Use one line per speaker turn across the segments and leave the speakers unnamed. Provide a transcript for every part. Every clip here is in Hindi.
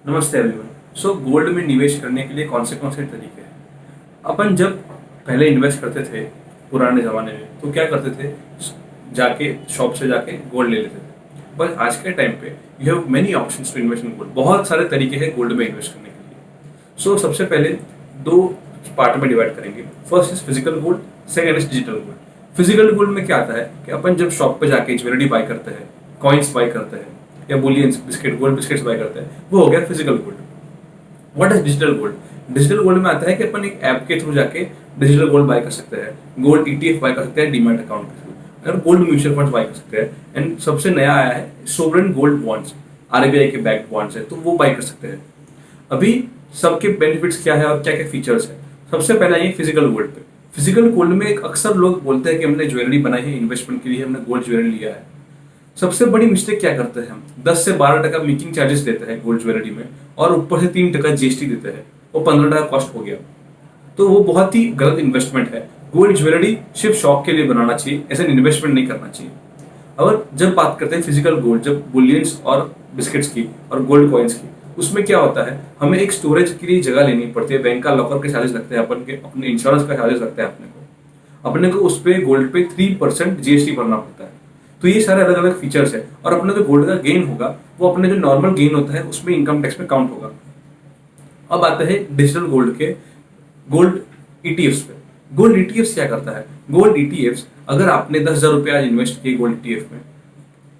नमस्ते एवरीवन। सो गोल्ड में निवेश करने के लिए कौन से तरीके हैं? अपन जब पहले इन्वेस्ट करते थे पुराने ज़माने में तो क्या करते थे, जाके शॉप से जाके गोल्ड ले लेते थे। पर आज के टाइम पे you have many options to invest in gold. बहुत सारे तरीके हैं गोल्ड में इन्वेस्ट करने के लिए। सो सबसे पहले दो पार्ट में डिवाइड करेंगे। First is physical gold, second is digital gold. Physical gold में क्या आता है कि अपन जब शॉप पे जाके ज्वेलरी बाय करते हैं, कॉइन्स बाय करते हैं या bullions biscuit gold biscuits buy करते हैं, वो हो गया physical gold. What is digital gold? Digital gold में आता है कि अपन एक ऐप के थ्रू जाके डिजिटल गोल्ड बाय कर सकते हैं, गोल्ड ईटीएफ बाय कर सकते हैं डीमैट अकाउंट के थ्रू, और गोल्ड म्यूचुअल फंड बाय कर सकते हैं। एंड सबसे नया आया है सोवरेन गोल्ड बॉन्ड्स, आरबीआई के बैक्ड बॉन्ड्स है, तो वो बाय कर सकते हैं। अभी सबके बेनिफिट्स क्या है और क्या क्या फीचर्स है। सबसे पहला ये फिजिकल गोल्ड पे। फिजिकल गोल्ड में एक अक्सर लोग बोलते हैं कि हमने ज्वेलरी बनाई है इन्वेस्टमेंट के लिए, हमने गोल्ड ज्वेलरी लिया है। सबसे बड़ी मिस्टेक क्या करते हैं हम, 10 से 12% मेकिंग चार्जेस देते हैं गोल्ड ज्वेलरी में, और ऊपर से 3% जीएसटी देते हैं, वो 15% कॉस्ट हो गया। तो वो बहुत ही गलत इन्वेस्टमेंट है। गोल्ड ज्वेलरी सिर्फ शौक के लिए बनाना चाहिए, ऐसा इन्वेस्टमेंट नहीं करना चाहिए। और जब बात करते हैं फिजिकल गोल्ड, जब बुलियंस और बिस्किट्स की और गोल्ड कॉइन्स की, उसमें क्या होता है, हमें एक स्टोरेज के लिए जगह लेनी पड़ती है। बैंक का लॉकर के चार्जेस लगते हैं, अपन के अपने इंश्योरेंस का चार्जेस लगता है अपने को उस पे गोल्ड पे 3% जीएसटी भरना पड़ता है। तो ये सारे अलग अलग फीचर्स है। और अपना जो गोल्ड का गेन होगा वो अपने जो नॉर्मल गेन होता है उसमें इनकम टैक्स में काउंट होगा। अब आते हैं डिजिटल गोल्ड के गोल्ड ईटीएफ्स पे। गोल्ड ईटीएफ्स क्या करता है? गोल्ड ईटीएफ्स, अगर आपने 10,000 रुपये आज इन्वेस्ट किए गोल्ड ईटीएफ में,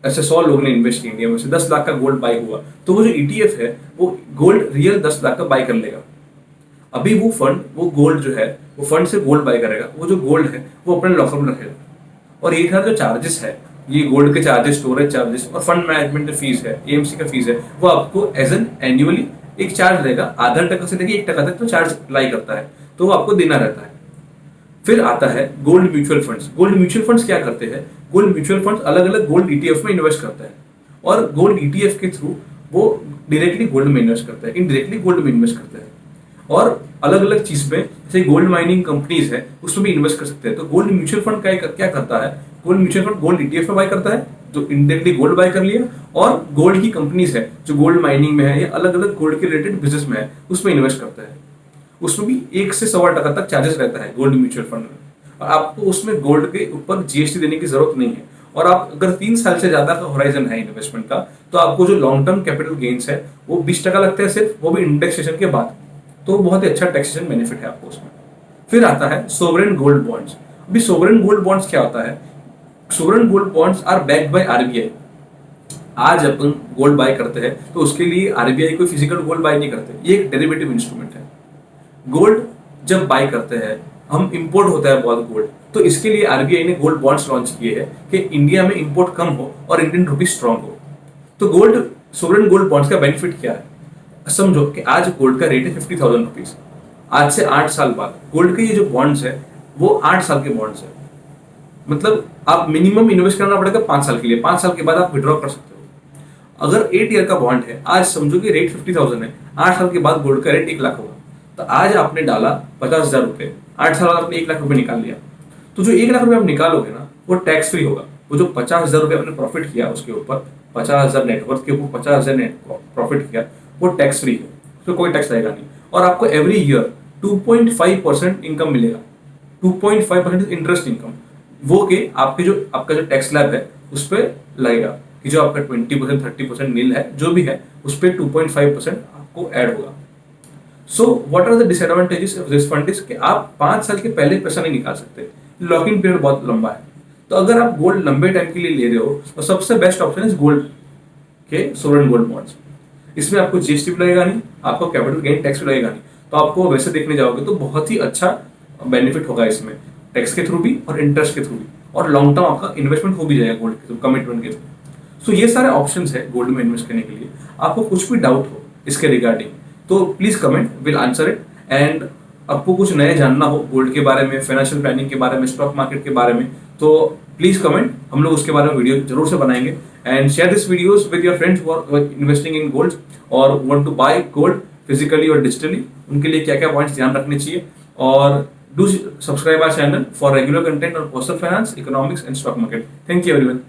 ऐसे 100 लोगों ने इन्वेस्ट किया इंडिया में से, 10 लाख का गोल्ड बाय हुआ, तो वो जो ईटीएफ है वो गोल्ड रियल 10 लाख का बाय कर लेगा। अभी वो फंड, वो गोल्ड जो है, वो फंड से गोल्ड बाय करेगा, वो जो गोल्ड है वो अपने लॉकर में रखेगा। और ये सारे जो चार्जेस है, ये गोल्ड के चार्जेस, स्टोरेज चार्जेस और फंड मैनेजमेंट जो फीस है, एएमसी का फीस है, वो आपको एज एन एनुअली एक चार्ज रहेगा। आधा टका से लेके 1% तक तो चार्ज अप्लाई करता है, तो वो आपको देना रहता है। फिर आता है gold mutual funds. Gold mutual funds क्या करते हैं? गोल्ड म्यूचुअल फंड्स अलग अलग गोल्ड ईटीएफ में इन्वेस्ट करते हैं, और गोल्ड ईटीएफ के थ्रू वो डायरेक्टली गोल्ड में इन्वेस्ट करते हैं, इनडायरेक्टली गोल्ड में इन्वेस्ट करते हैं। और अलग अलग चीज में, जैसे गोल्ड माइनिंग कंपनीज है, उसमें भी इन्वेस्ट कर सकते हैं। तो गोल्ड म्यूचुअल फंड क्या करता है? Gold mutual fund gold ETF में बाय करता है, जो इनडायरेक्टली गोल्ड बाय कर लिया, और गोल्ड की कंपनीज है जो गोल्ड माइनिंग में है या अलग अलग गोल्ड के रिलेटेड बिजनेस में है, उसमें इन्वेस्ट करता है। उसमें भी 1 से 1.25% तक चार्जेस रहता है गोल्ड म्यूचुअल फंड में, और आपको उसमें गोल्ड के ऊपर जीएसटी देने की जरूरत नहीं है। और आप अगर 3 साल से ज्यादा का होराइजन है इन्वेस्टमेंट का, तो आपको जो लॉन्ग टर्म कैपिटल गेन्स है वो 20% लगते हैं सिर्फ, वो भी इंडेक्सेशन के बाद। तो बहुत ही अच्छा टैक्सेशन बेनिफिट है आपको उसमें। फिर आता है सोवरेन गोल्ड बॉन्ड्स। अभी सोवरेन गोल्ड बॉन्ड्स क्या होता है? Sovereign gold bonds are backed by RBI. आज अपन गोल्ड बाय करते हैं तो उसके लिए आरबीआई कोई फिजिकल गोल्ड बाय नहीं करते, ये एक डेरिवेटिव इंस्ट्रूमेंट है। गोल्ड जब बाय करते हैं हम, इंपोर्ट होता है बहुत गोल्ड, तो इसके लिए आरबीआई ने गोल्ड बॉन्ड्स लॉन्च किए हैं कि इंडिया में इंपोर्ट कम हो और इंडियन रुपी स्ट्रांग हो। तो गोल्ड, सोवरेन गोल्ड बॉन्ड्स का बेनिफिट क्या है? समझो कि आज गोल्ड का रेट है 50,000 रुपीज। आज से 8 साल बाद गोल्ड के ये जो बॉन्ड्स है वो 8 साल के बॉन्ड्स है। मतलब आप मिनिमम इन्वेस्ट करना पड़ेगा 5 साल के लिए, 5 साल के बाद आप विड्रॉ कर सकते हो। अगर 8 ईयर का बॉन्ड है, आज समझो कि रेट 50,000 है, 8 साल के बाद गोल्ड का रेट 1 लाख होगा। तो आज आपने डाला 50,000 रुपये, 8 साल बाद आपने 1 लाख रुपये निकाल लिया। तो जो 1 लाख रुपये आप निकालोगे ना, वो टैक्स फ्री होगा। वो जो 50,000 रुपये आपने प्रॉफिट किया उसके ऊपर, 50,000 नेटवर्थ के ऊपर 50,000 नेट प्रॉफिट किया, वो टैक्स फ्री है, उसमें कोई टैक्स लगेगा नहीं। और आपको एवरी ईयर 2.5% इनकम मिलेगा। 2.5% इंटरेस्ट इनकम, वो के आपका जो टैक्स स्लैब है उस पर लगेगा, कि जो आपका 20% 30% नील है, जो भी है उस पर 2.5% आपको ऐड होगा। So what are the disadvantages of this fund is कि आप 5 साल के पहले पैसा नहीं निकाल सकते, लॉक इन पीरियड बहुत लंबा है। तो अगर आप गोल्ड लंबे टाइम के लिए ले रहे हो तो सबसे बेस्ट ऑप्शन इज गोल्ड के सोवरेन गोल्ड बॉन्ड्स। इसमें आपको जीएसटी भी लगेगा नहीं, आपको कैपिटल गेन टैक्स भी लगेगा नहीं। तो आपको वैसे देखने जाओगे तो बहुत ही अच्छा बेनिफिट होगा इसमें, टैक्स के थ्रू भी और इंटरेस्ट के थ्रू भी, और लॉन्ग टर्म आपका इन्वेस्टमेंट हो भी जाएगा गोल्ड के थ्रू, कमिटमेंट के थ्रू। सो ये सारे ऑप्शंस है गोल्ड में इन्वेस्ट करने के लिए। आपको कुछ भी डाउट हो इसके रिगार्डिंग तो please comment, will answer it. And आपको कुछ नए जानना हो गोल्ड के बारे में, फाइनेंशियल प्लानिंग के बारे में, स्टॉक मार्केट के बारे में, तो प्लीज कमेंट, हम लोग उसके बारे में वीडियो जरूर से बनाएंगे। And share this videos with your friends who are investing in gold और want to buy gold physically और डिजिटली। उनके लिए क्या क्या पॉइंट्स ध्यान रखने चाहिए। और do subscribe our channel for regular content on personal finance, economics and stock market. Thank you everyone.